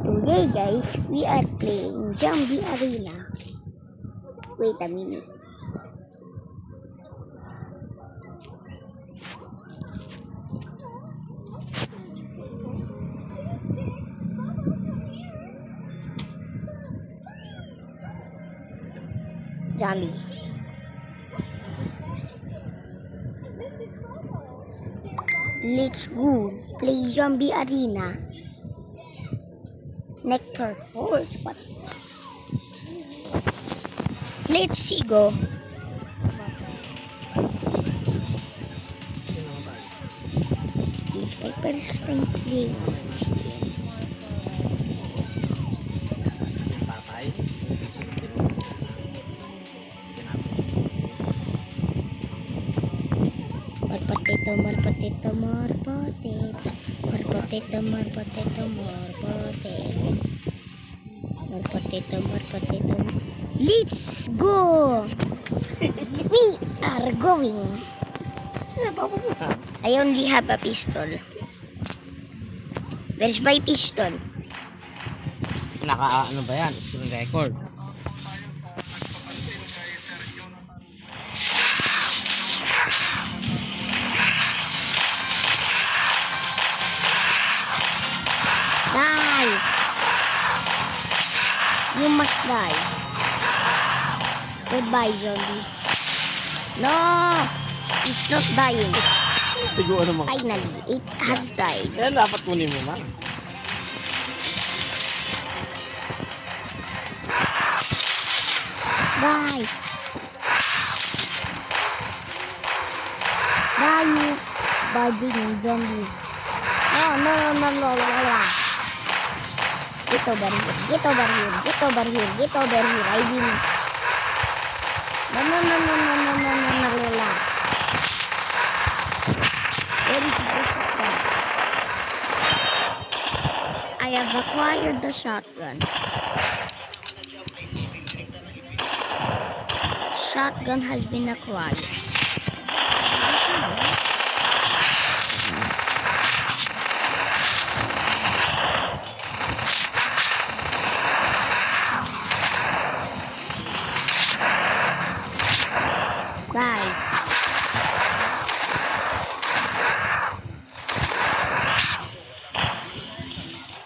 Today guys, we are playing Zombie Arena. Wait a minute. Zombie. Let's go play Zombie Arena. Nectar Forge. What? Let's see go. This is my first time playing this game. More potato, more potato, more potato. More potato, more potato, more potato. More potato, more potato. Let's go! We are going. I only have a pistol. Where's my pistol? Ano ba yan? Screen record. Die! You must die. Goodbye, zombie. No! It's not dying. Tigo ano mga. Finally, it has died. Yan dapat kunin mo na. Die! Die, you bugging zombie. No. Get over here. Get over here. Get over here. Get over here. I will. No. Where is the shotgun? I have acquired the shotgun. Shotgun has been acquired. Bye.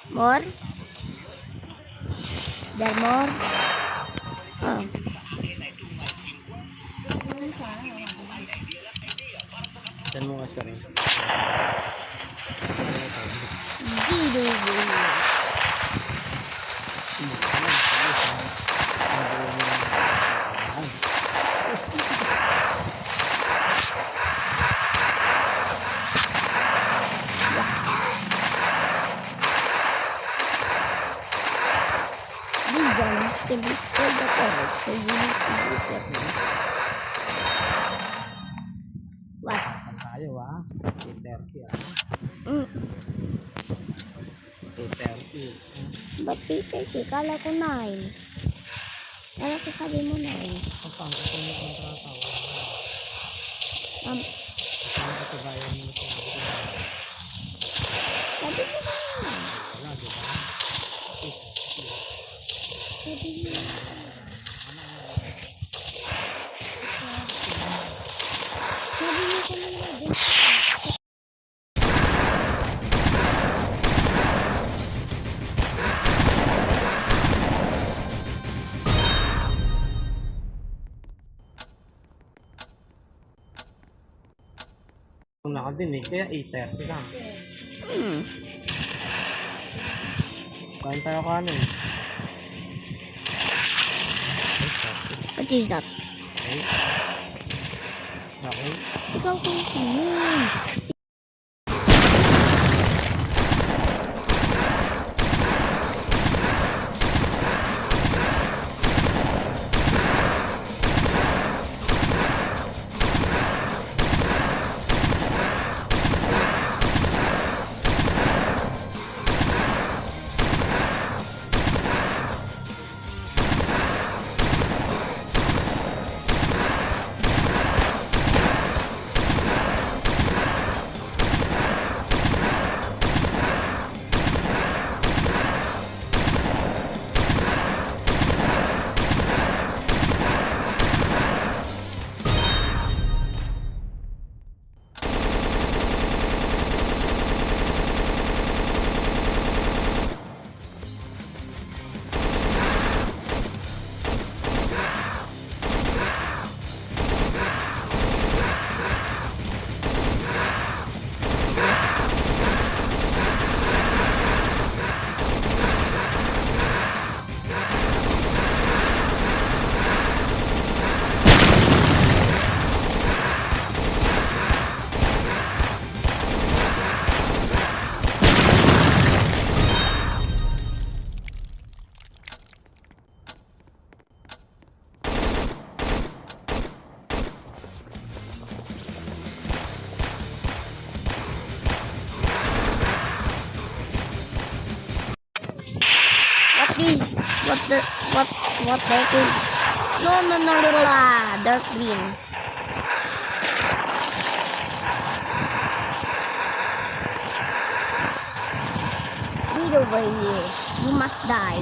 More? There more? Oh. Saan mo kasi rin? Can destroy the turret, so you need to be careful. What? Tayo ah. 8:30 ah. 8:30. Ba't 8:30? Kala ko 9. Kala ko sabi mo 9. Kapag ako may kontrata wala. Ang katibayan mo sa Sabi mo na. wala, diba? Sabi mo na. Sabi mo ka na din. Kung nakadinig, kaya 8:30 lang. Kain tayo kanin. What is that? Okay. Ikaw kung sinin. what the heck is? No, no, no, no, no, dark green. Get over here. You must die.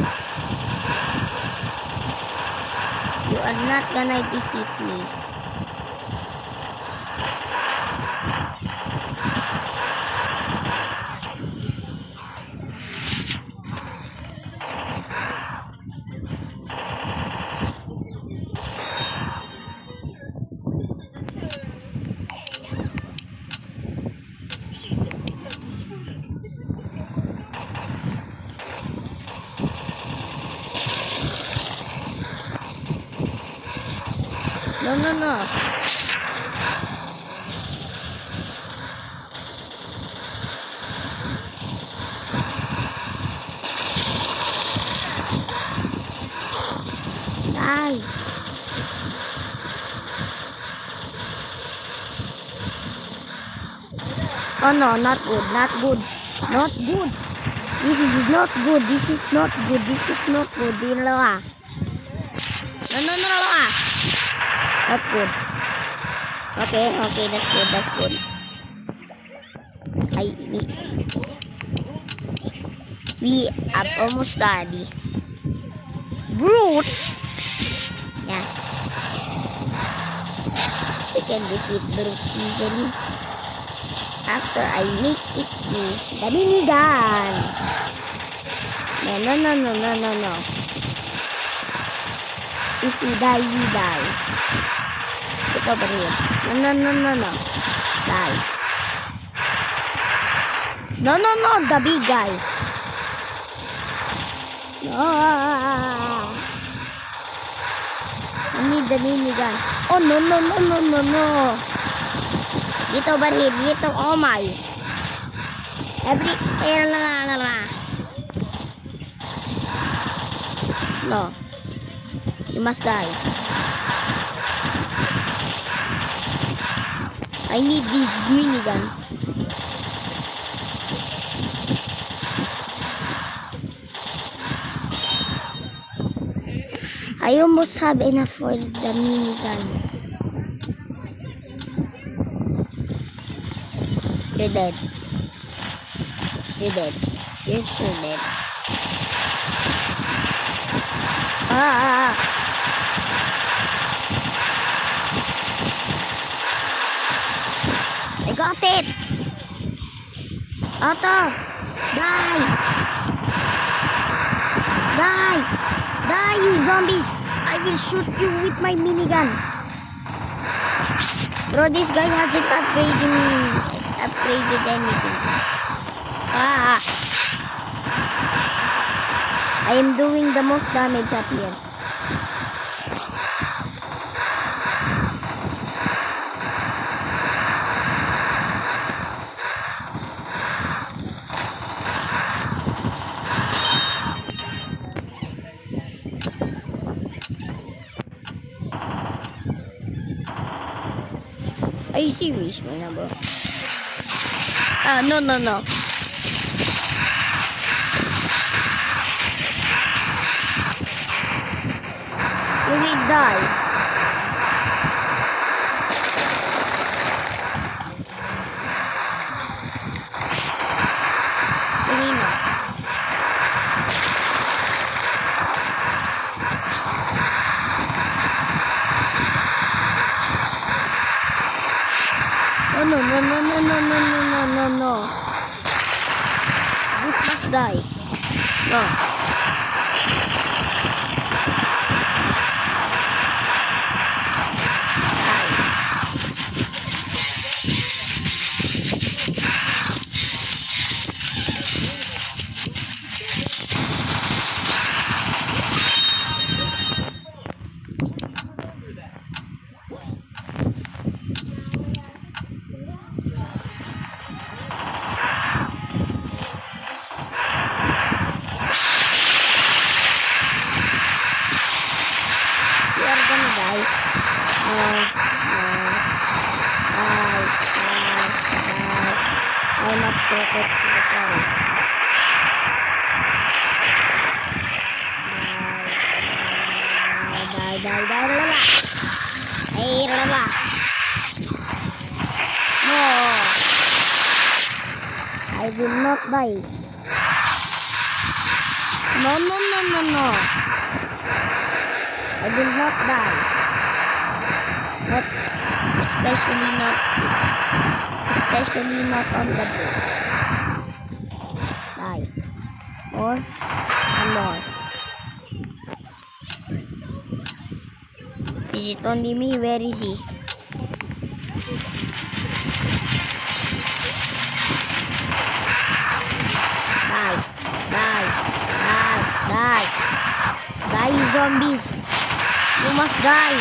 You are not gonna defeat me. No, no, no. Die. Oh no, not good, not good, not good. This is not good, this is not good, this is not good. No, no, no, no. Not good. Okay, okay, that's good, that's good. We have almost died. Brutes! Yeah. We can defeat brutes easily. After I make it with the minigun. No, no, no, no, no, no, no. If we die, we die. Get over here. No, no, no, no, no. Die. No, no, no, the big guy. No. I need the minigun. Oh, no, no, no, no, no, no. Get over here. Get over. Oh, my. No. You must die. I need this minigun. I almost have enough for the minigun. You're dead. You're dead. You're still dead. I got it! Otto! Die! Die! Die, you zombies! I will shoot you with my minigun. Bro, this guy hasn't upgraded anything. I am doing the most damage up here. Are you serious, my number? No, no, no. You will die. Serena. Oh, no, no, no, no, no, no, no, no, no. This must die. No. You are gonna die. I must protect myself. No. I will not die. No, no, no, no, no. I will not die. Not, especially not on the bed. Die. More and more. Is it only me? Where is he? Die. Die. Die. Die. Die, zombies. You must die.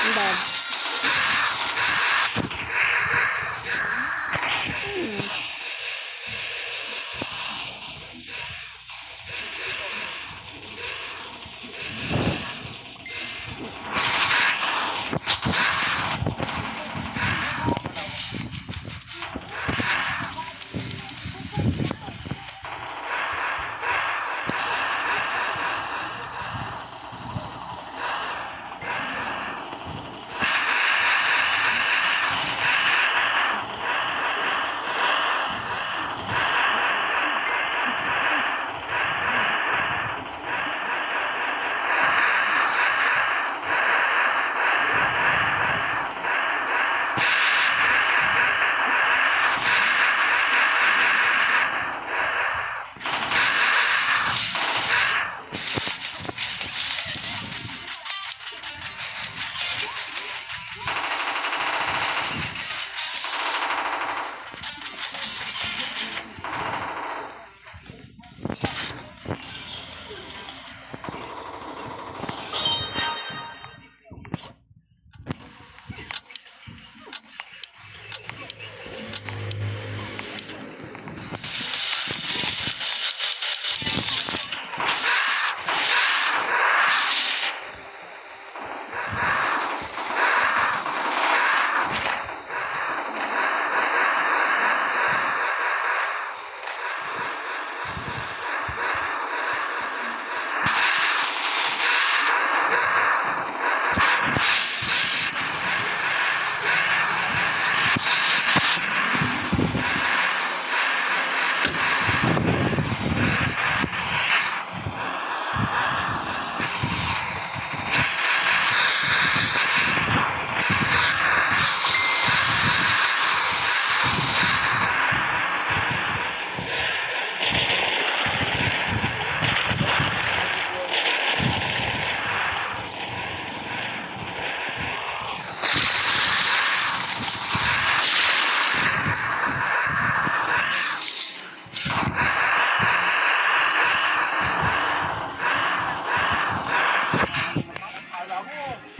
I'm dead.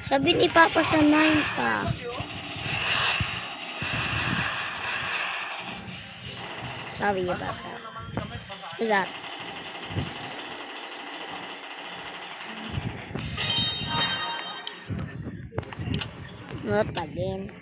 Sabi ni Papa sa 9 pa. Sabi ni Papa. What's that? Not again.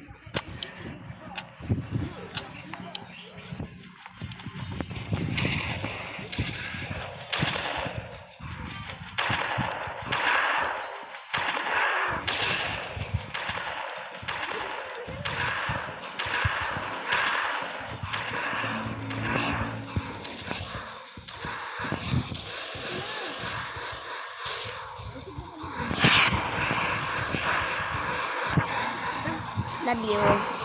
Love you.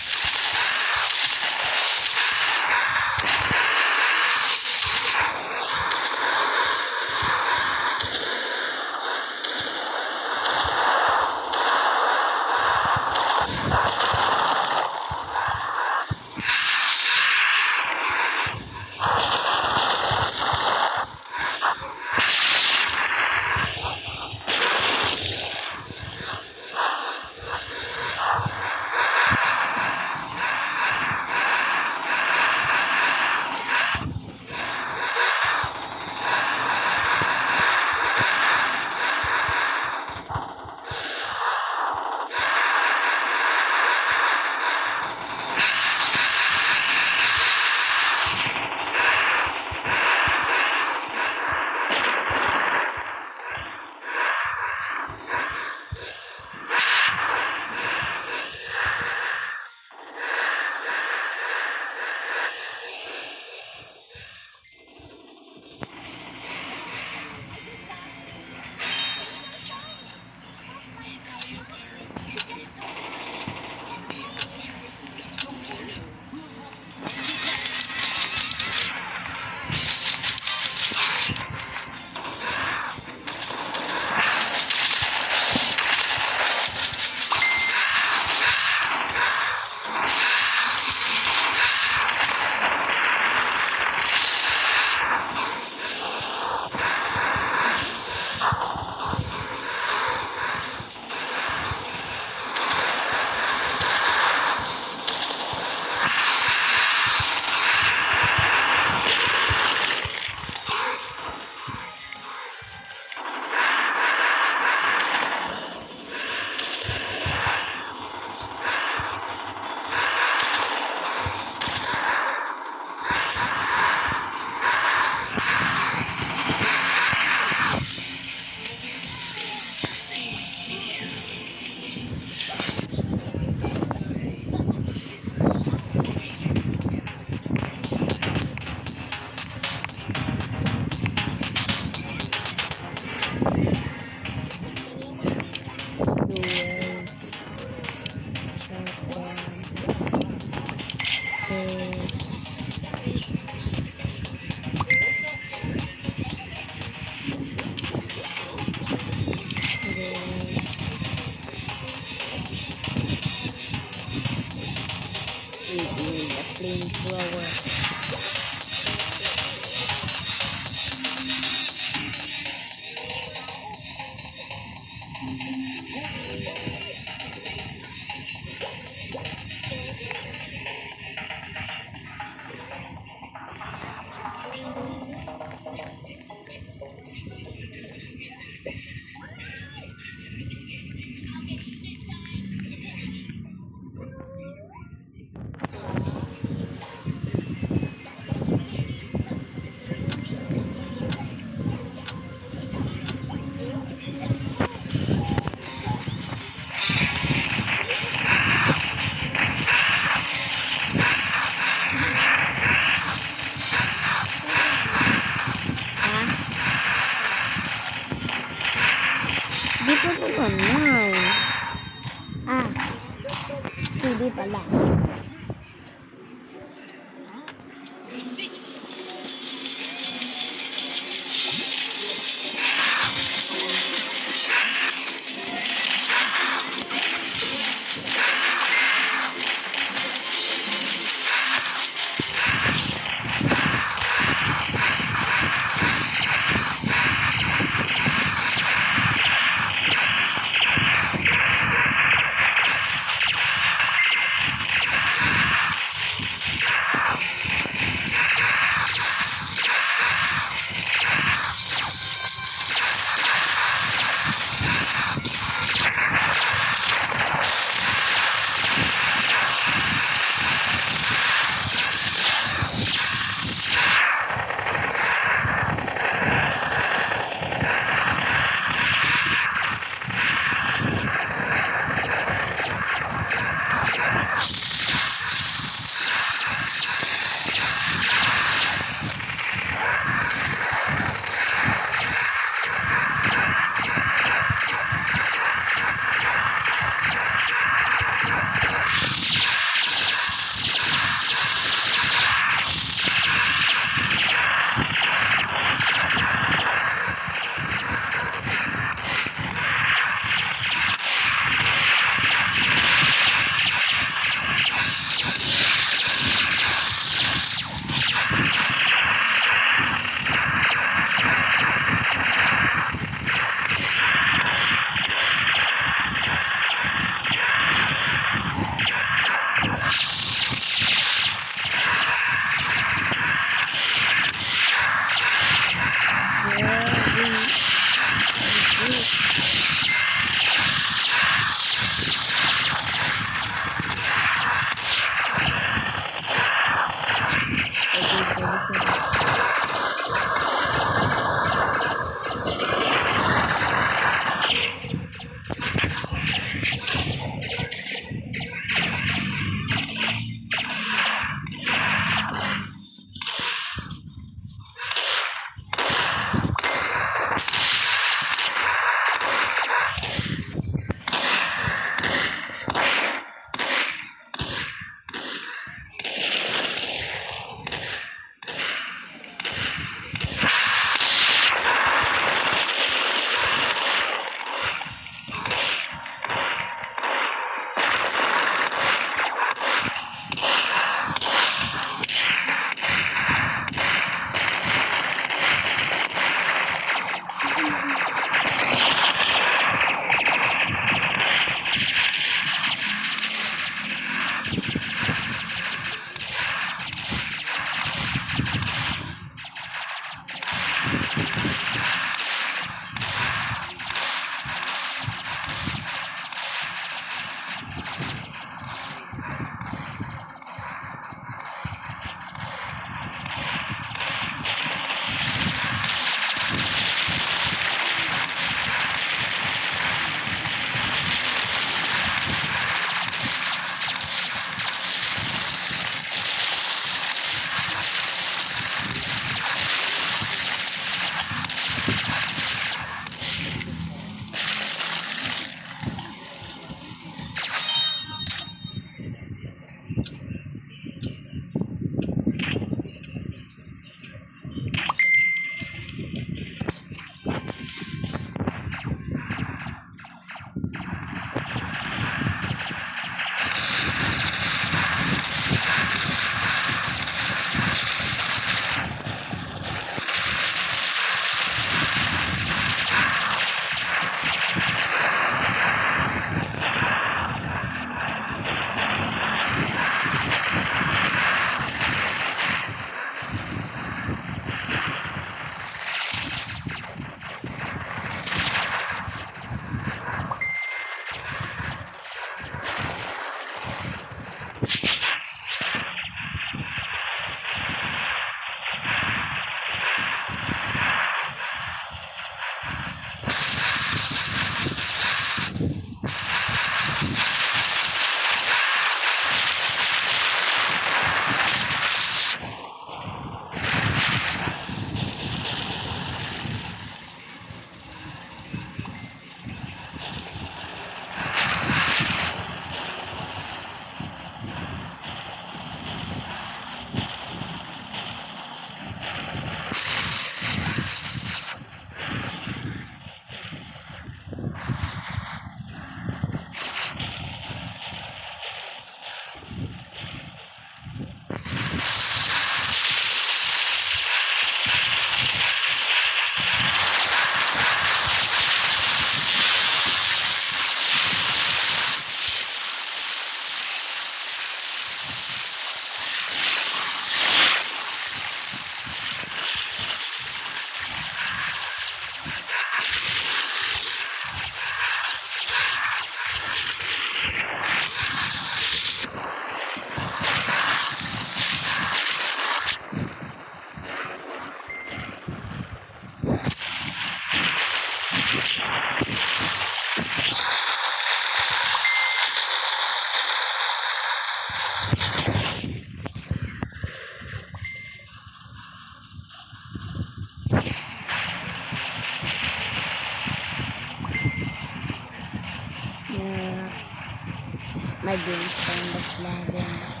Games Pembas Lagan.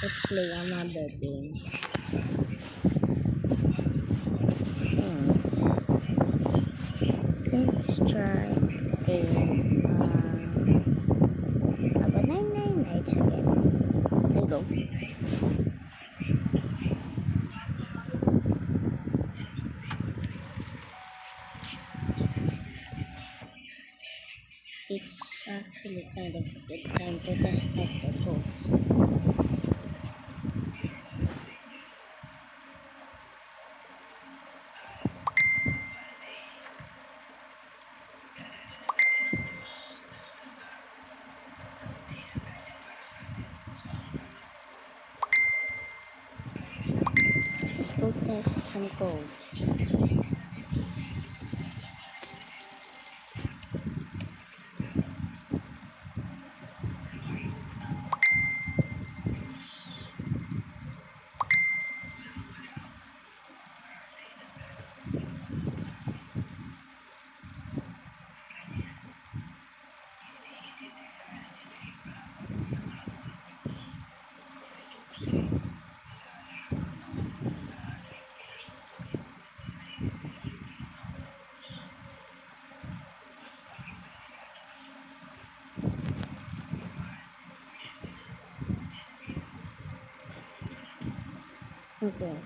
Let's play another game. Let's try game. About 99 nights again. There you go. It's actually kind of a good time to test out the codes. Let's go test some codes. Okay.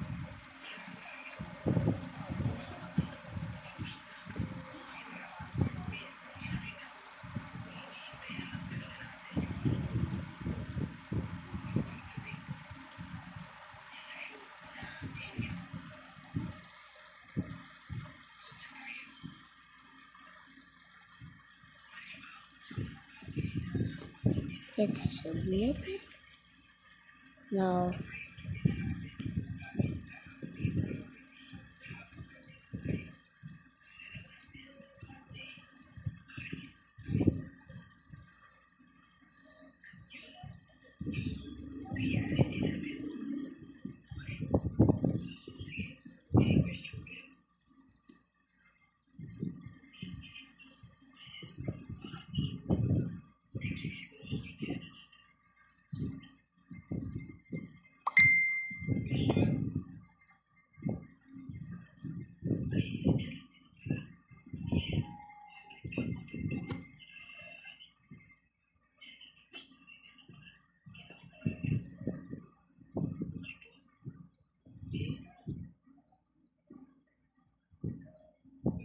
It's submitted. No.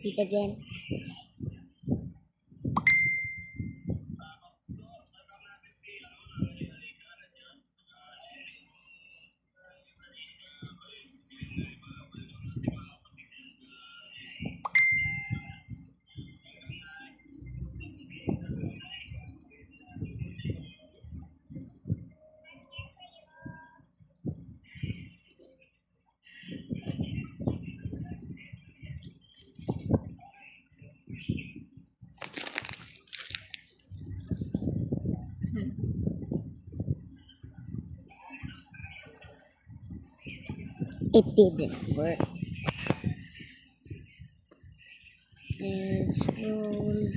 Eat again. It didn't work. And scroll.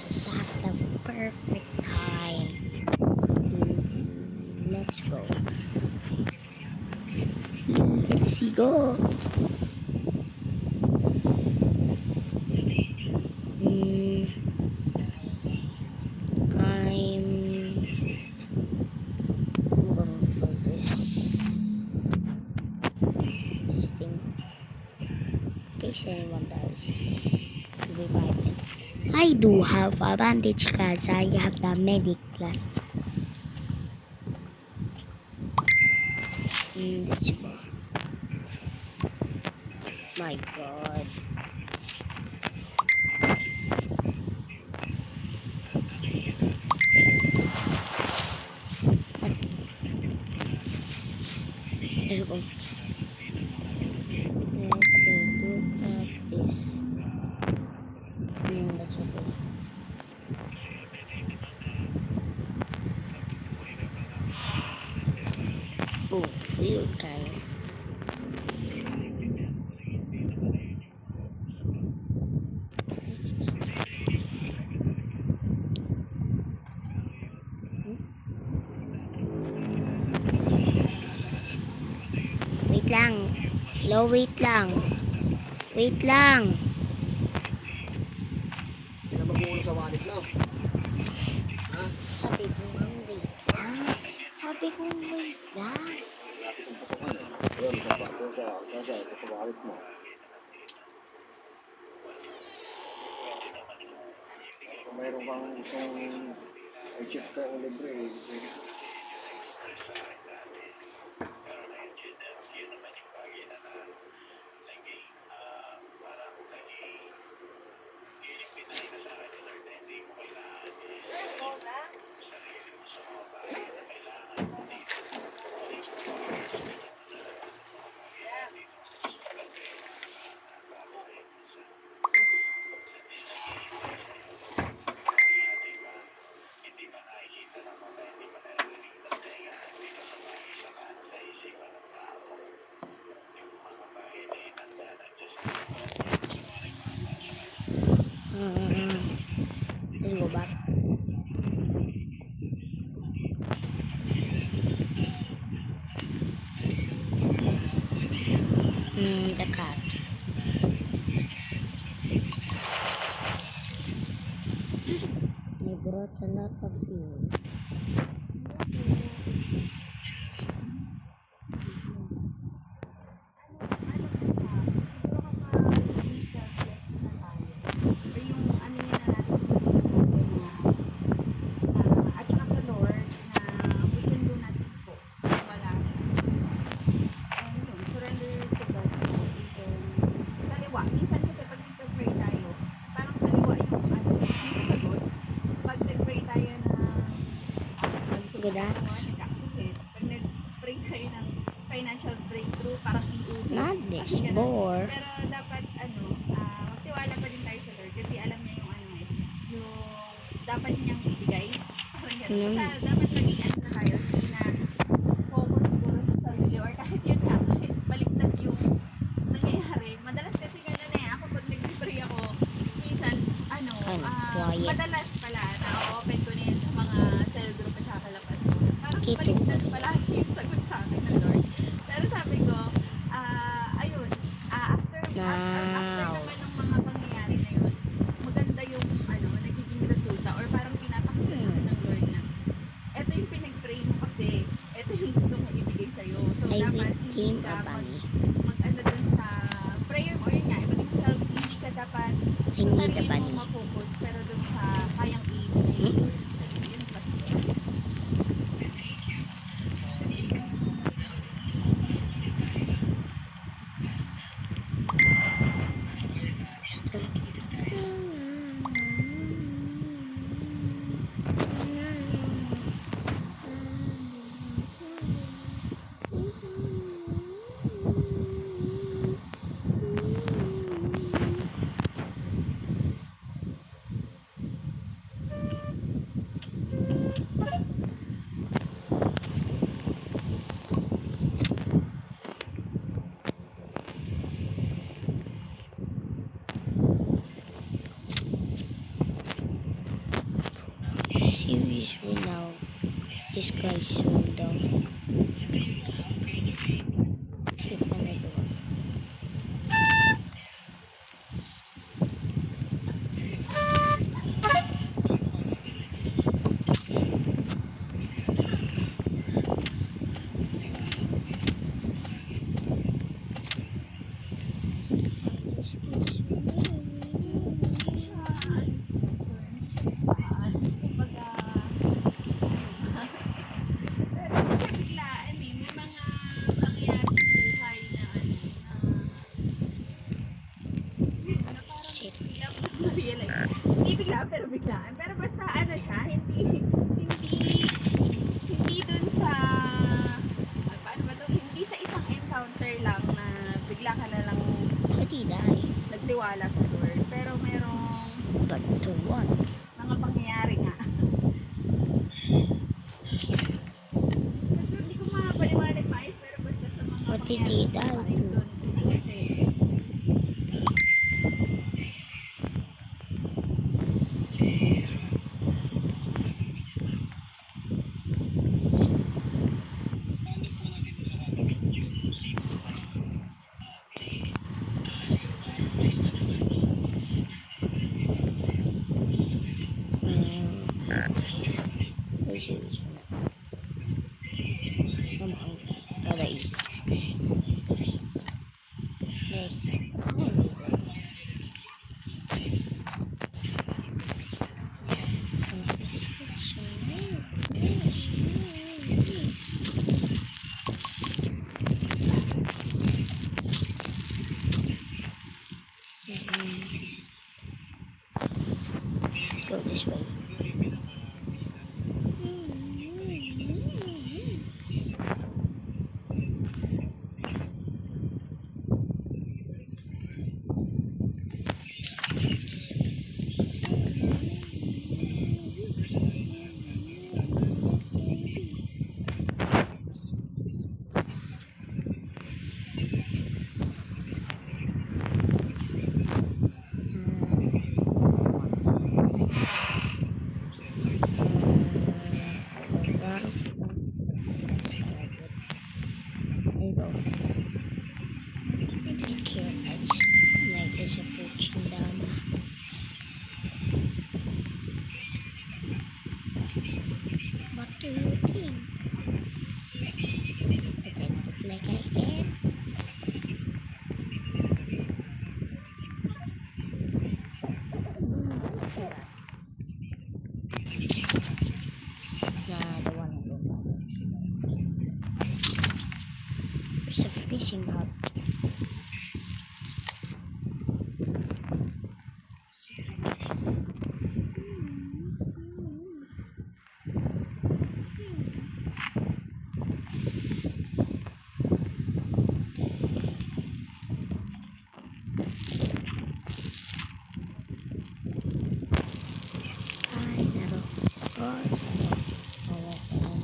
Just have the perfect time. Let's go. Let's go. Mm, I'm going for this. Testing. In case anyone dies, revive them. I do have a bandage because I have the medic class. Let's go. My god. Let's go. Okay, look at this. That's okay. Oh, field guy. Wait lang. Hello, wait lang. Wait lang. Kaya mag-uulong sa wallet mo. Ha? Sabi ko nga, wait lang. Sabi ko wait lang. Lapit ang pasukan eh. Ayun, isa pa. Ito sa wallet mo. Kung mayroon kang isang i-check ka ang libre eh. Let's go back. The cat. They brought a lot of fuel. Minsan kasi pag nagpa-pray tayo, parang sa liwa yung sagot. Pag nag-pray tayo na Good, ah? pag nag-pray tayo ng financial breakthrough, parang iubos. Not this Parang ganun. bore. Pero dapat magtiwala pa din tayo sa Lord kasi alam niya yung dapat niyang ibigay. Parang ganun. Basta dapat maging na tayo, hindi na focus siguro sa sarili or kahit yun nga, kahit baliktad yung nangyayari. Madalas kasi ganun ako pag nag-pray ako, minsan, quiet. madalas pala, na-open ko na yun sa mga cell group at saka kalapas. Parang Kito. baliktad pala yung sagot sa akin ng Lord. Pero sabi ko, ayun, after naman ng mga pangyayari na yun, maganda yung nagiging resulta or parang pinapakita sa akin ng Lord na eto yung pinag-pray mo kasi eto yung gusto mong ibigay sa'yo. So, I dapat miss hindi Team ka Abani. mag-ano dun sa prayer mo, yun nga, maging self, hindi ka dapat I sa need sarili Abani. mo ma-focus, pero dun sa kayang ibigay mo. Yun plus yun. Seriously now, this guy's so dumb. If another one. Shit. Hindi bigla, pero biglaan. Pero basta siya, hindi dun sa, paano ba to? Hindi sa isang encounter lang na bigla ka na lang How did I? nagtiwala sa Lord. Pero merong But to what? mga pangyayari nga. Basta hindi ko makapaliwanag maayos, pero basta sa mga What did pangyayari. he die Ayun to? dun. Where's it? Come on. Gotta eat. Go this way. natin lahat. Ay, laro. Oh, sana. Tawa ko lang.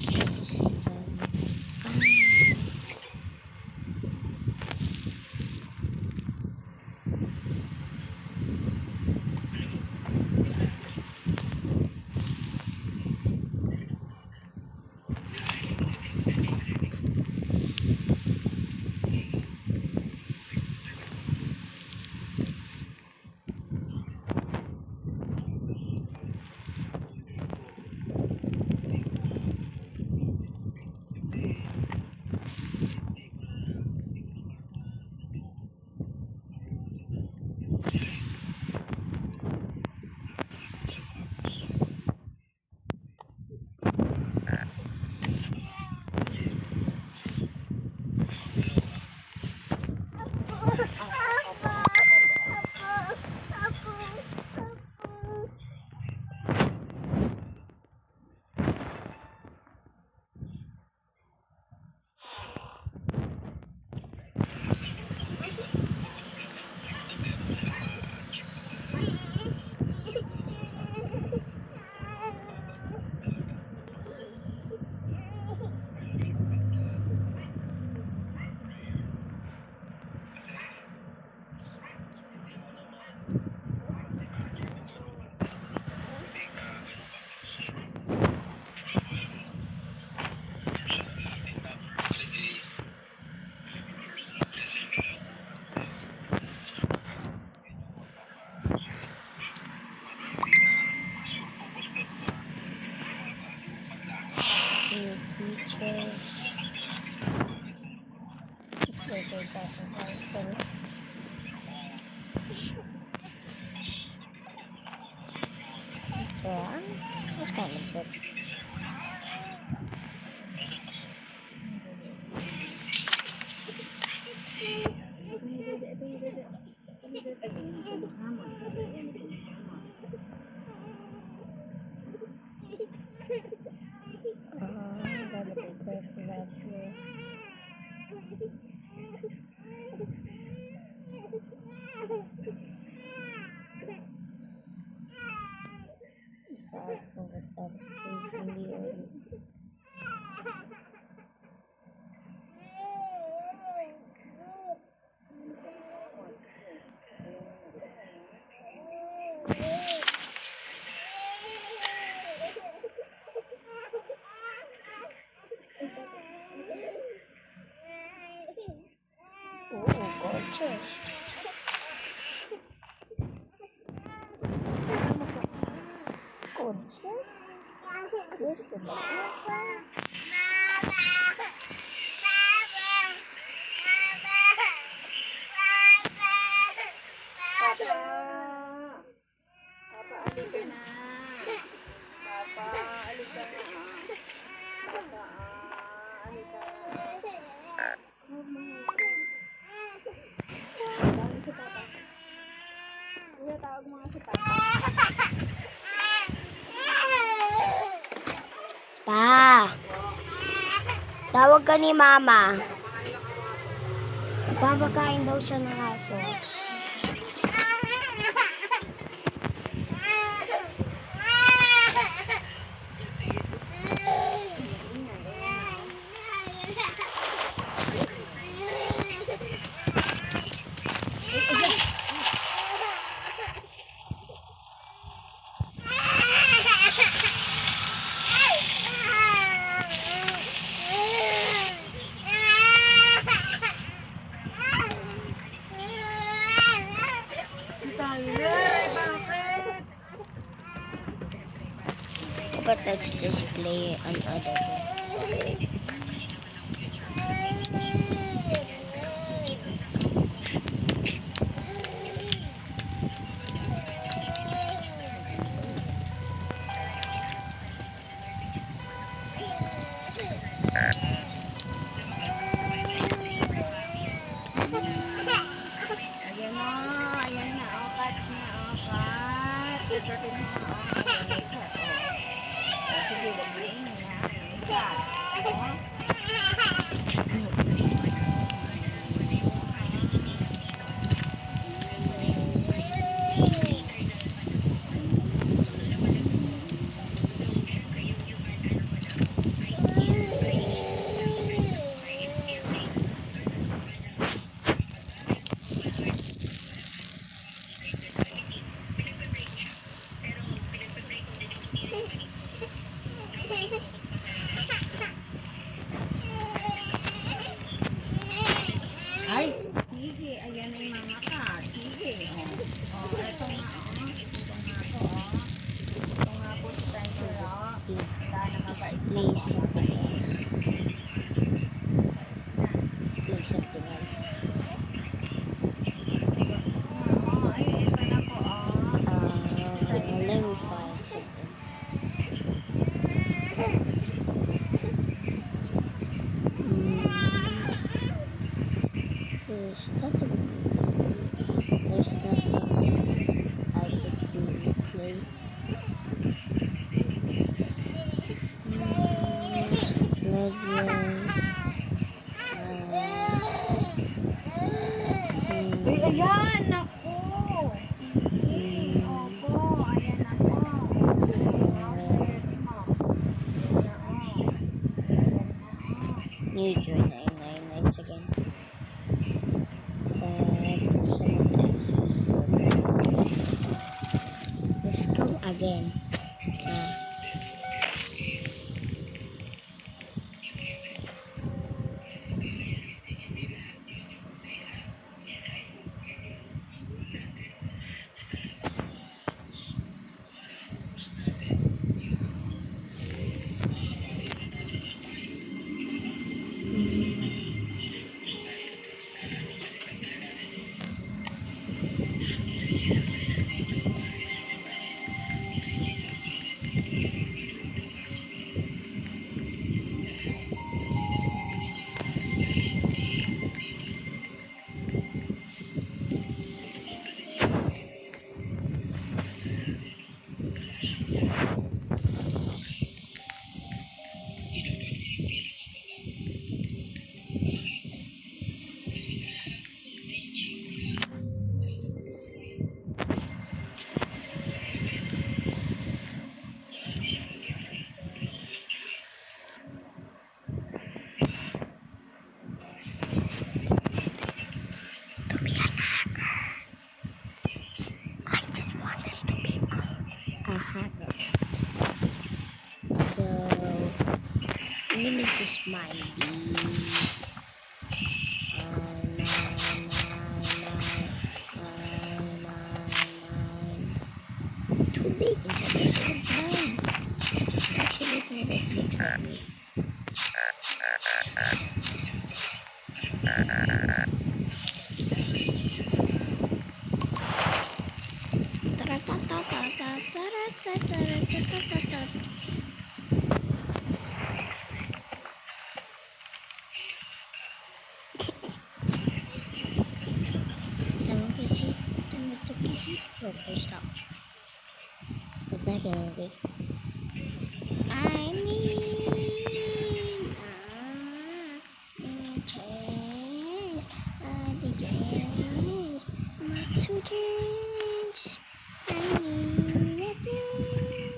Teachers. That's kind of good. Oh, gorgeous. Gorgeous. Gusto mo? Papa, alika na. Papa, alika na. Papa, alika na. Tawag si Papa. Kuya, tawag mo nga si Papa. Pa! Tawag ka ni Mama. Papakain daw siya ng aso. But let's just play another game. Ayan na, ayan na, cut na, cut. Kagatin mo na, ayan na, cut, sige, wag mo yun, cut. Ay, sige, ayan na yung mga cut. Sige, eto nga, ito nga to, ito nga po si Tiger, wala na mabait. Please something else. Please something else. Ay, ito na po, Let me find something. There's nothing. There's nothing I could really play. Floodway. Uy, ayan, naku. Sige, opo, ayan na po. Pwede mo. Need your 999 again. Someone else's. Let's go again. A hacker. So let me just mind these. Too big at the same time. Actually, kind of looks like me. Okay, stop. What's that gonna be? I need a chance, the chance, not to chance. I need a chance.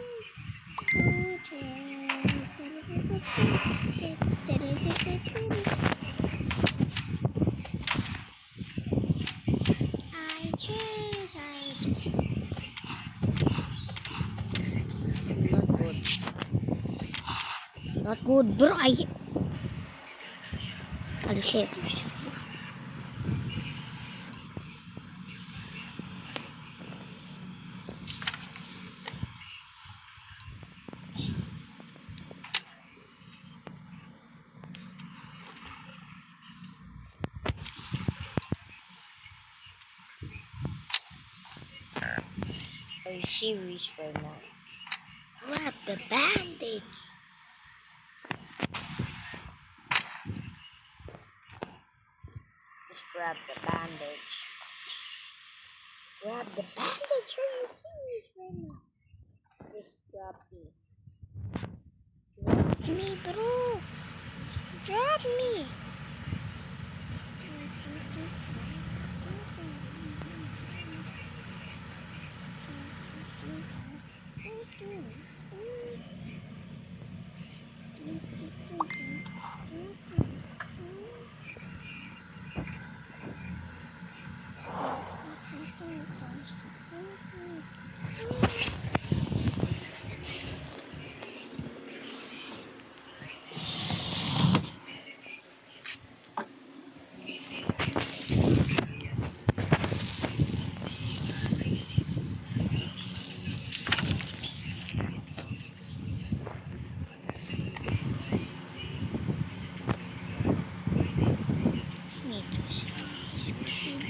Not good, bro. I'll share. Are you serious right now? Grab the bandage. Just grab grab the bandage. Grab the bandage. Are you serious right now? Just drop me. Drop me, bro. Drop me. Need to save this kid.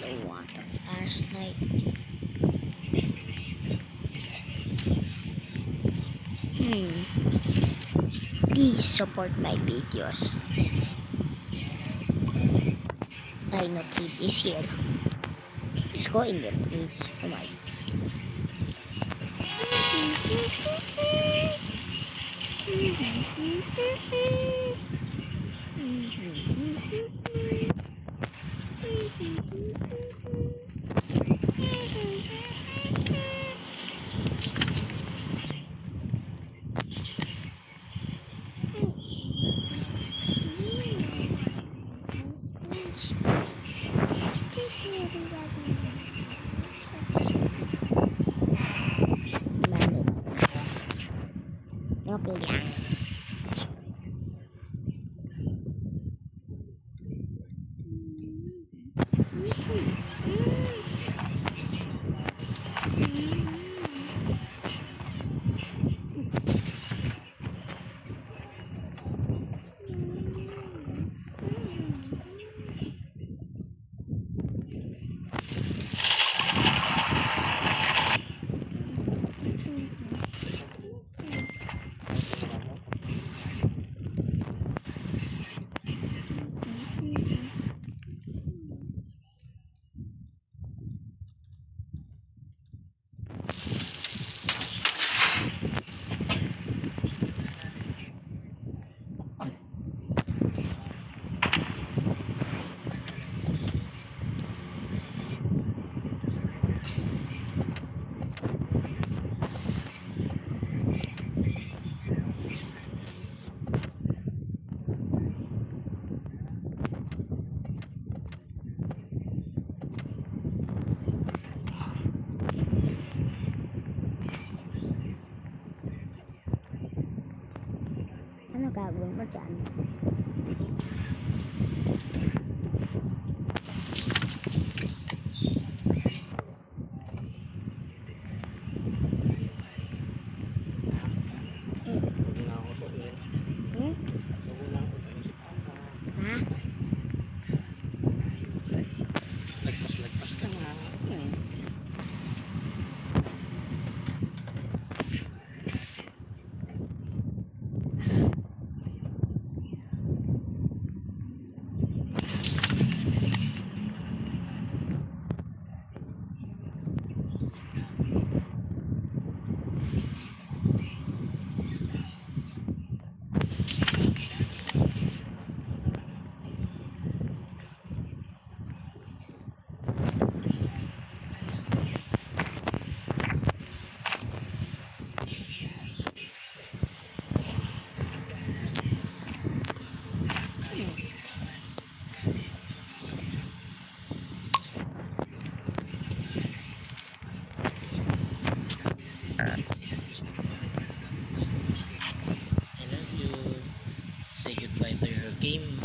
I want a flashlight. Please support my videos. I know kid is here. Let's go in there, please. Come on. Okay lang. Ano gagawin ko dyan? Hindi na ako tuloy. Hmm? Huwag lang ako tuloy si Papa. Ha? Lagpas-lagpas ka na. I love you. Say goodbye to your game.